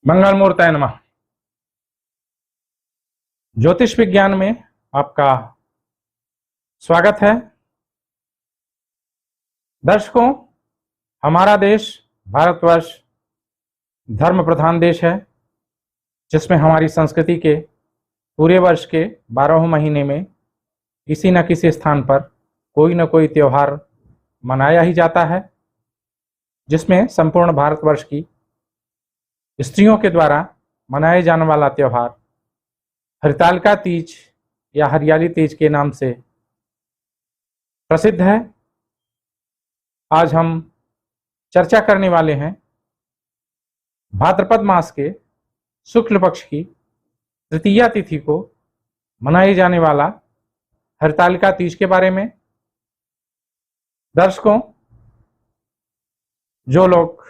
मंगल मूर्ताय नमः। ज्योतिष विज्ञान में आपका स्वागत है। दर्शकों, हमारा देश भारतवर्ष धर्म प्रधान देश है, जिसमें हमारी संस्कृति के पूरे वर्ष के 12 महीने में किसी न किसी स्थान पर कोई न कोई त्योहार मनाया ही जाता है, जिसमें संपूर्ण भारतवर्ष की स्त्रियों के द्वारा मनाए जाने वाला त्योहार हरितालिका तीज या हरियाली तीज के नाम से प्रसिद्ध है। आज हम चर्चा करने वाले हैं भाद्रपद मास के शुक्ल पक्ष की तृतीया तिथि को मनाए जाने वाला हरितालिका तीज के बारे में। दर्शकों, जो लोग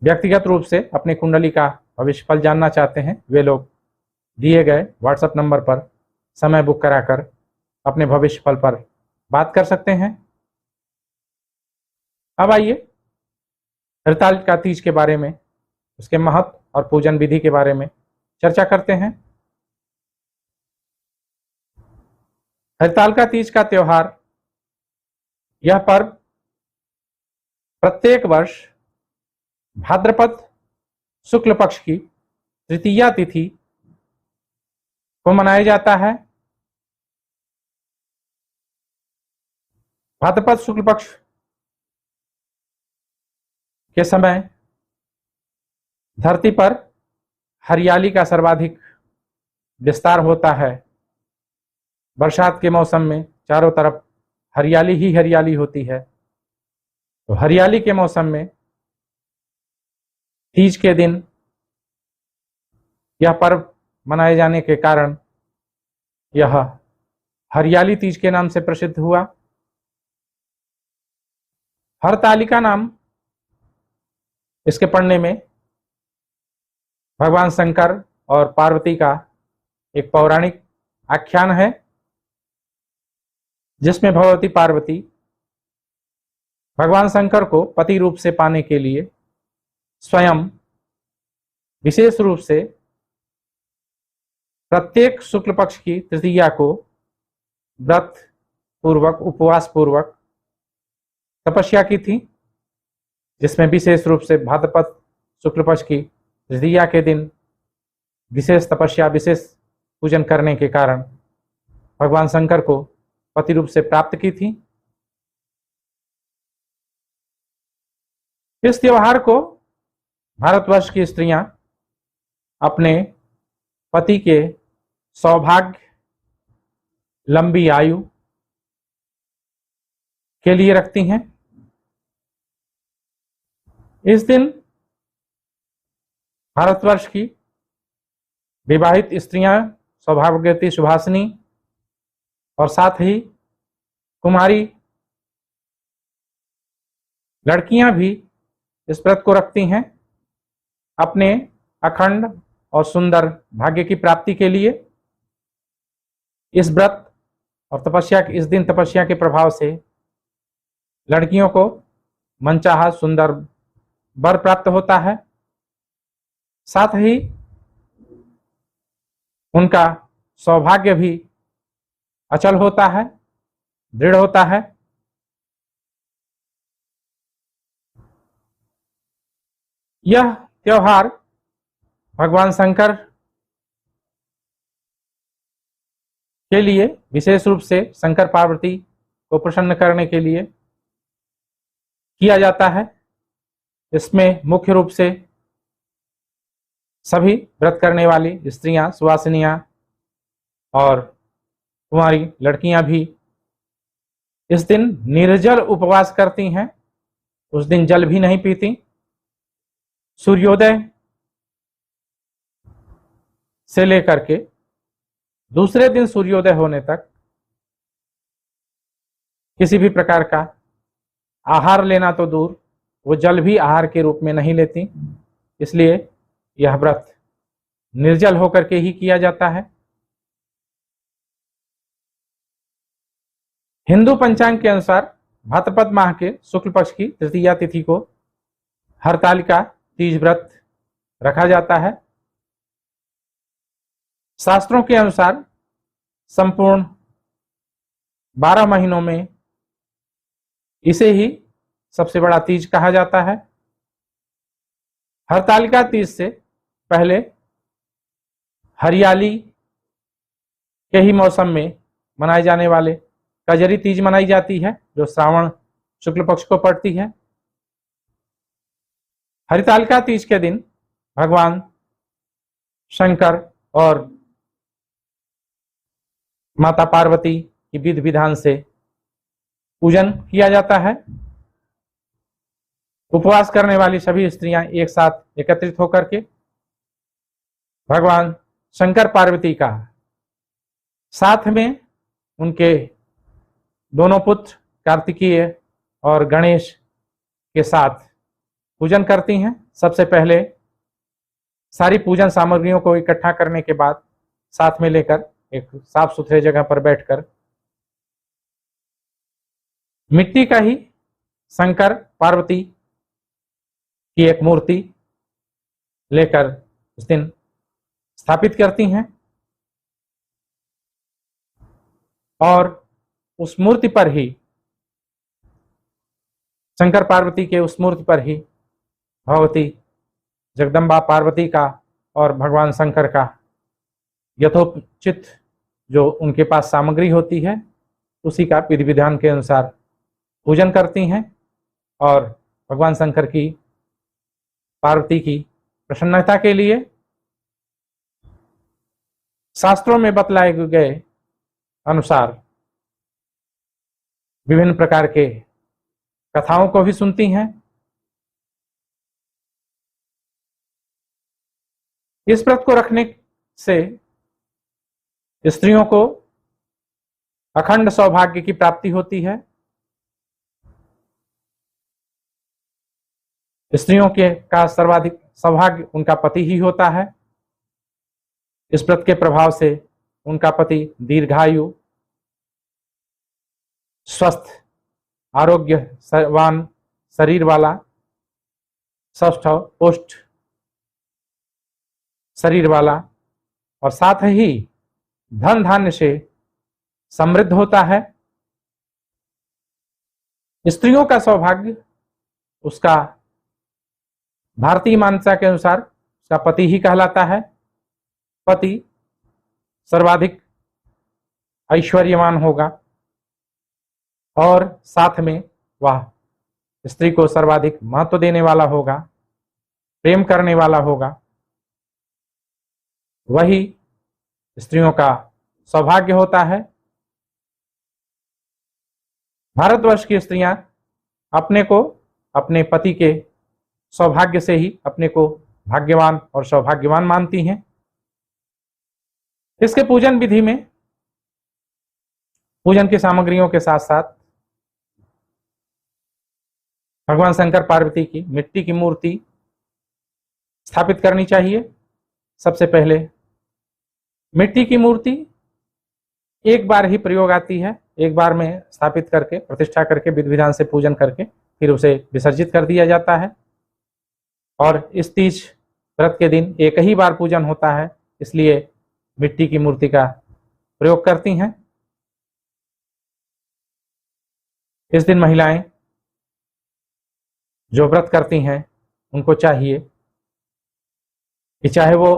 व्यक्तिगत रूप से अपनी कुंडली का भविष्यफल जानना चाहते हैं, वे लोग दिए गए व्हाट्सएप नंबर पर समय बुक कराकर अपने भविष्यफल पर बात कर सकते हैं। अब आइए हरितालिका तीज के बारे में, उसके महत्व और पूजन विधि के बारे में चर्चा करते हैं। हरितालिका तीज का त्योहार, यह पर्व प्रत्येक वर्ष भाद्रपद शुक्ल पक्ष की तृतीया तिथि को मनाया जाता है। भाद्रपद शुक्ल पक्ष के समय धरती पर हरियाली का सर्वाधिक विस्तार होता है। बरसात के मौसम में चारों तरफ हरियाली ही हरियाली होती है। तो हरियाली के मौसम में तीज के दिन यह पर्व मनाए जाने के कारण यह हरियाली तीज के नाम से प्रसिद्ध हुआ। हरतालिका नाम इसके पढ़ने में भगवान शंकर और पार्वती का एक पौराणिक आख्यान है, जिसमें भगवती पार्वती भगवान शंकर को पति रूप से पाने के लिए स्वयं विशेष रूप से प्रत्येक शुक्ल पक्ष की तृतीया को व्रत पूर्वक, उपवास पूर्वक तपस्या की थी, जिसमें विशेष रूप से भाद्रपद शुक्ल पक्ष की तृतीया के दिन विशेष तपस्या, विशेष पूजन करने के कारण भगवान शंकर को पति रूप से प्राप्त की थी। इस त्योहार को भारतवर्ष की स्त्रियां अपने पति के सौभाग्य, लंबी आयु के लिए रखती हैं। इस दिन भारतवर्ष की विवाहित स्त्रियां, सौभाग्यवती, सुभासिनी और साथ ही कुमारी लड़कियां भी इस व्रत को रखती हैं अपने अखंड और सुंदर भाग्य की प्राप्ति के लिए। इस व्रत और तपस्या, इस दिन तपस्या के प्रभाव से लड़कियों को मनचाहा सुंदर वर प्राप्त होता है। साथ ही उनका सौभाग्य भी अचल होता है, दृढ़ होता है। यह त्योहार भगवान शंकर के लिए विशेष रूप से शंकर पार्वती को प्रसन्न करने के लिए किया जाता है। इसमें मुख्य रूप से सभी व्रत करने वाली स्त्रियां, सुवासिनियां और कुंवारी लड़कियां भी इस दिन निर्जल उपवास करती हैं। उस दिन जल भी नहीं पीती। सूर्योदय से लेकर के दूसरे दिन सूर्योदय होने तक किसी भी प्रकार का आहार लेना तो दूर, वो जल भी आहार के रूप में नहीं लेती। इसलिए यह व्रत निर्जल होकर के ही किया जाता है। हिंदू पंचांग के अनुसार भाद्रपद माह के शुक्ल पक्ष की तृतीया तिथि को हरतालिका तीज व्रत रखा जाता है। शास्त्रों के अनुसार संपूर्ण 12 महीनों में इसे ही सबसे बड़ा तीज कहा जाता है। हरतालिका तीज से पहले हरियाली के ही मौसम में मनाए जाने वाले कजरी तीज मनाई जाती है, जो श्रावण शुक्ल पक्ष को पड़ती है। हरितालिका तीज के दिन भगवान शंकर और माता पार्वती की विधि विधान से पूजन किया जाता है। उपवास करने वाली सभी स्त्रियां एक साथ एकत्रित होकर के भगवान शंकर पार्वती का साथ में उनके दोनों पुत्र कार्तिकेय और गणेश के साथ पूजन करती हैं। सबसे पहले सारी पूजन सामग्रियों को इकट्ठा करने के बाद साथ में लेकर एक साफ सुथरे जगह पर बैठकर मिट्टी का ही शंकर पार्वती की एक मूर्ति लेकर उस दिन स्थापित करती हैं और उस मूर्ति पर ही शंकर पार्वती के उस मूर्ति पर ही भगवती जगदम्बा पार्वती का और भगवान शंकर का यथोचित जो उनके पास सामग्री होती है उसी का विधि विधान के अनुसार पूजन करती हैं और भगवान शंकर की पार्वती की प्रसन्नता के लिए शास्त्रों में बतलाए गए अनुसार विभिन्न प्रकार के कथाओं को भी सुनती हैं। इस व्रत को रखने से स्त्रियों को अखंड सौभाग्य की प्राप्ति होती है। स्त्रियों के का सर्वाधिक सौभाग्य उनका पति ही होता है। इस व्रत के प्रभाव से उनका पति दीर्घायु, स्वस्थ, आरोग्यवान शरीर वाला, स्वस्थ पुष्ट शरीर वाला और साथ ही धन धान्य से समृद्ध होता है। स्त्रियों का सौभाग्य उसका भारतीय मान्यता के अनुसार उसका पति ही कहलाता है। पति सर्वाधिक ऐश्वर्यवान होगा और साथ में वह स्त्री को सर्वाधिक महत्व देने वाला होगा, प्रेम करने वाला होगा। वही स्त्रियों का सौभाग्य होता है। भारतवर्ष की स्त्रियां अपने को अपने पति के सौभाग्य से ही अपने को भाग्यवान और सौभाग्यवान मानती हैं। इसके पूजन विधि में पूजन की सामग्रियों के साथ साथ भगवान शंकर पार्वती की मिट्टी की मूर्ति स्थापित करनी चाहिए। सबसे पहले मिट्टी की मूर्ति एक बार ही प्रयोग आती है, एक बार में स्थापित करके प्रतिष्ठा करके विधि विधान से पूजन करके फिर उसे विसर्जित कर दिया जाता है। और इस तीज व्रत के दिन एक ही बार पूजन होता है, इसलिए मिट्टी की मूर्ति का प्रयोग करती हैं। इस दिन महिलाएं जो व्रत करती हैं उनको चाहिए कि चाहे वो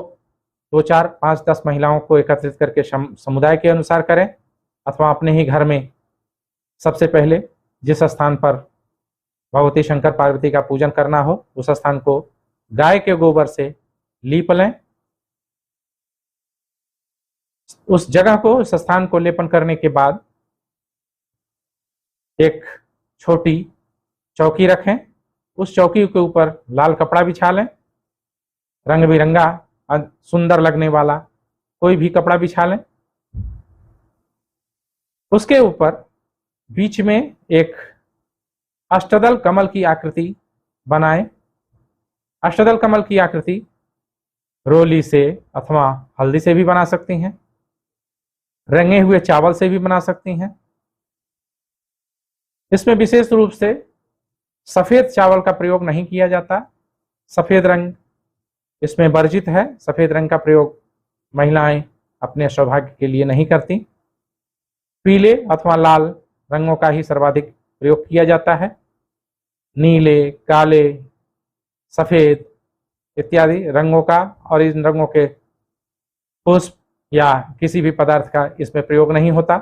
2, 4, 5, 10 महिलाओं को एकत्रित करके समुदाय के अनुसार करें अथवा अपने ही घर में सबसे पहले जिस स्थान पर भगवती शंकर पार्वती का पूजन करना हो उस स्थान को गाय के गोबर से लीप लें। उस जगह को, उस स्थान को लेपन करने के बाद एक छोटी चौकी रखें। उस चौकी के ऊपर लाल कपड़ा बिछा लें, रंग बिरंगा सुंदर लगने वाला कोई भी कपड़ा बिछा लें। उसके ऊपर बीच में एक अष्टदल कमल की आकृति बनाएं। अष्टदल कमल की आकृति रोली से अथवा हल्दी से भी बना सकती हैं, रंगे हुए चावल से भी बना सकती हैं। इसमें विशेष रूप से सफेद चावल का प्रयोग नहीं किया जाता। सफेद रंग इसमें वर्जित है। सफेद रंग का प्रयोग महिलाएं अपने सौभाग्य के लिए नहीं करती। पीले अथवा लाल रंगों का ही सर्वाधिक प्रयोग किया जाता है। नीले, काले, सफेद इत्यादि रंगों का और इन रंगों के पुष्प या किसी भी पदार्थ का इसमें प्रयोग नहीं होता।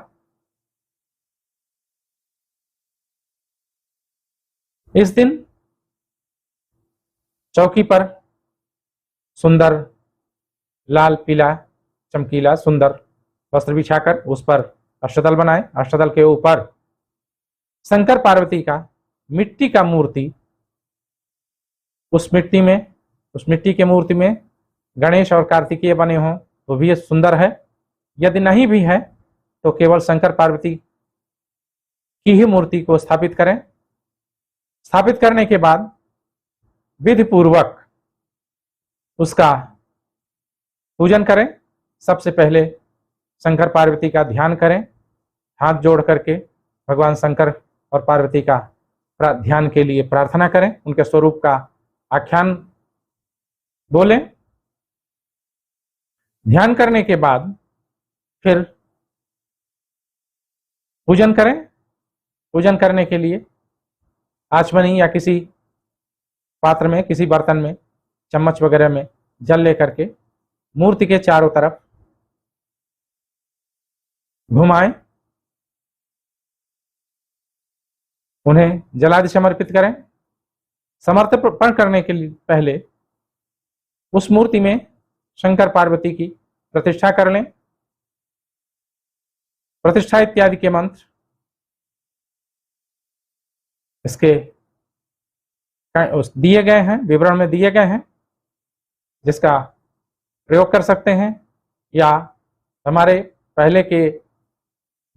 इस दिन चौकी पर सुंदर लाल पीला चमकीला सुंदर वस्त्र बिछाकर उस पर अष्टदल बनाएं। अष्टदल के ऊपर शंकर पार्वती का मिट्टी का मूर्ति, उस मिट्टी के मूर्ति में गणेश और कार्तिकेय बने हों तो भी सुंदर है। यदि नहीं भी है तो केवल शंकर पार्वती की ही मूर्ति को स्थापित करें। स्थापित करने के बाद विधि पूर्वक उसका पूजन करें। सबसे पहले शंकर पार्वती का ध्यान करें। हाथ जोड़ करके भगवान शंकर और पार्वती का ध्यान के लिए प्रार्थना करें। उनके स्वरूप का आख्यान बोलें। ध्यान करने के बाद फिर पूजन करें। पूजन करने के लिए आचमनी या किसी पात्र में, किसी बर्तन में, चम्मच वगैरह में जल लेकर के मूर्ति के चारों तरफ घुमाएं। उन्हें जलादि समर्पित करें। समर्पण करने के लिए पहले उस मूर्ति में शंकर पार्वती की प्रतिष्ठा कर लें। प्रतिष्ठा इत्यादि के मंत्र इसके दिए गए हैं, विवरण में दिए गए हैं, जिसका प्रयोग कर सकते हैं। या हमारे पहले के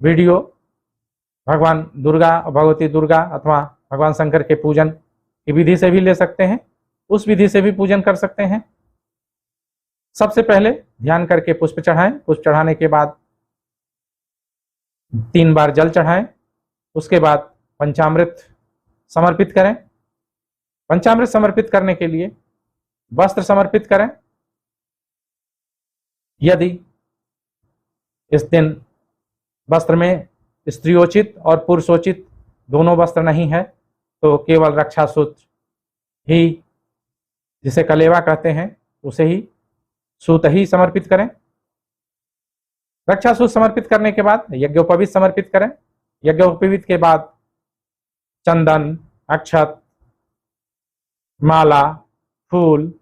वीडियो भगवान दुर्गा, भगवती दुर्गा अथवा भगवान शंकर के पूजन की विधि से भी ले सकते हैं। उस विधि से भी पूजन कर सकते हैं। सबसे पहले ध्यान करके पुष्प चढ़ाएं। पुष्प चढ़ाने के बाद 3 बार जल चढ़ाएं। उसके बाद पंचामृत समर्पित करें। पंचामृत समर्पित करने के लिए वस्त्र समर्पित करें। यदि इस दिन वस्त्र में स्त्रियोचित और पुरुषोचित दोनों वस्त्र नहीं है तो केवल रक्षा सूत्र ही, जिसे कलेवा कहते हैं, उसे ही सूत ही समर्पित करें। रक्षा सूत्र समर्पित करने के बाद यज्ञोपवीत समर्पित करें। यज्ञोपवीत के बाद चंदन, अक्षत, माला, फूल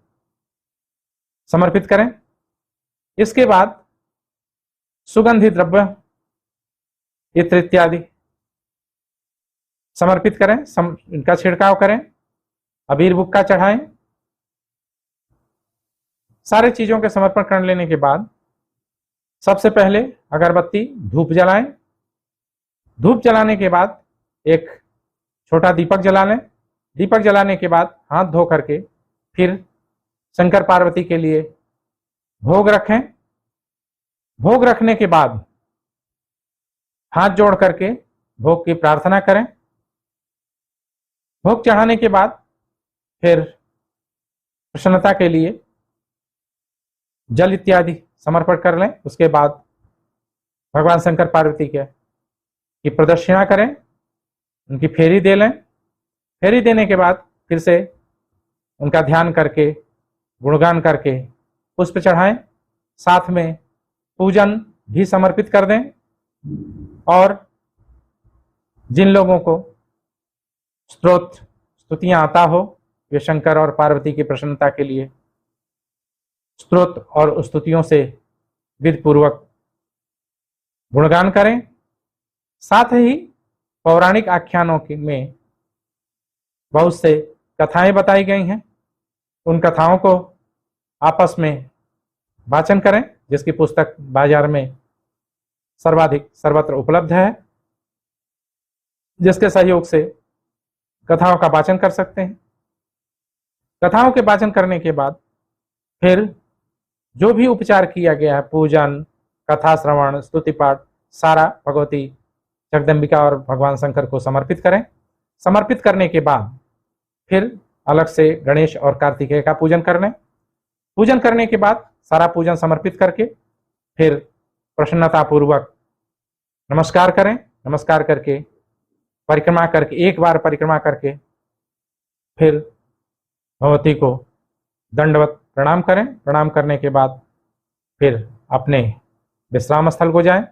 समर्पित करें। इसके बाद सुगंधित द्रव्य इत्र इत्यादि समर्पित करें। इनका छिड़काव करें। अबीर बुक्का चढ़ाएं। सारे चीजों के समर्पण कर लेने के बाद सबसे पहले अगरबत्ती, धूप जलाएं। धूप जलाने के बाद एक छोटा दीपक जला लें। दीपक जलाने के बाद हाथ धो करके फिर शंकर पार्वती के लिए भोग रखें। भोग रखने के बाद हाथ जोड़ करके भोग की प्रार्थना करें। भोग चढ़ाने के बाद फिर प्रसन्नता के लिए जल इत्यादि समर्पण कर लें। उसके बाद भगवान शंकर पार्वती की प्रदक्षिणा करें, उनकी फेरी दे लें। फेरी देने के बाद फिर से उनका ध्यान करके, गुणगान करके पुष्प चढ़ाएं। साथ में पूजन भी समर्पित कर दें। और जिन लोगों को स्तुतियां आता हो, वे शंकर और पार्वती की प्रसन्नता के लिए स्तोत्र और स्तुतियों से विधि पूर्वक गुणगान करें। साथ ही पौराणिक आख्यानों में बहुत से कथाएं बताई गई हैं। उन कथाओं को आपस में वाचन करें, जिसकी पुस्तक बाजार में सर्वाधिक सर्वत्र उपलब्ध है, जिसके सहयोग से कथाओं का वाचन कर सकते हैं। कथाओं के वाचन करने के बाद फिर जो भी उपचार किया गया है, पूजन, कथा श्रवण, स्तुति पाठ, सारा भगवती जगदम्बिका और भगवान शंकर को समर्पित करें। समर्पित करने के बाद फिर अलग से गणेश और कार्तिकेय का पूजन कर लें। पूजन करने के बाद सारा पूजन समर्पित करके फिर प्रसन्नता पूर्वक नमस्कार करें। नमस्कार करके परिक्रमा करके, एक बार परिक्रमा करके फिर भगवती को दंडवत प्रणाम करें। प्रणाम करने के बाद फिर अपने विश्राम स्थल को जाएं।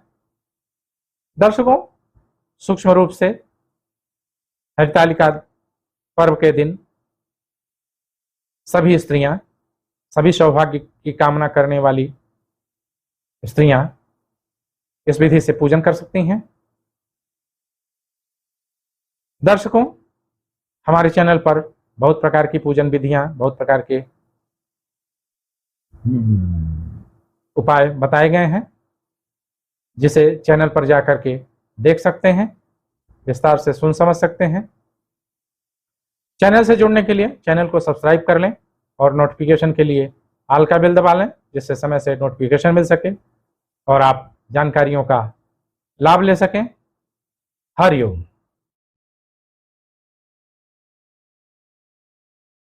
दर्शकों, सूक्ष्म रूप से हरितालिका पर्व के दिन सभी स्त्रियां, सभी सौभाग्य की कामना करने वाली स्त्रियां इस विधि से पूजन कर सकती हैं। दर्शकों, हमारे चैनल पर बहुत प्रकार की पूजन विधियां, बहुत प्रकार के उपाय बताए गए हैं, जिसे चैनल पर जाकर के देख सकते हैं, विस्तार से सुन समझ सकते हैं। चैनल से जुड़ने के लिए चैनल को सब्सक्राइब कर लें और नोटिफिकेशन के लिए ऑल का बेल दबा लें, जिससे समय से नोटिफिकेशन मिल सके और आप जानकारियों का लाभ ले सकें। हरि ओम।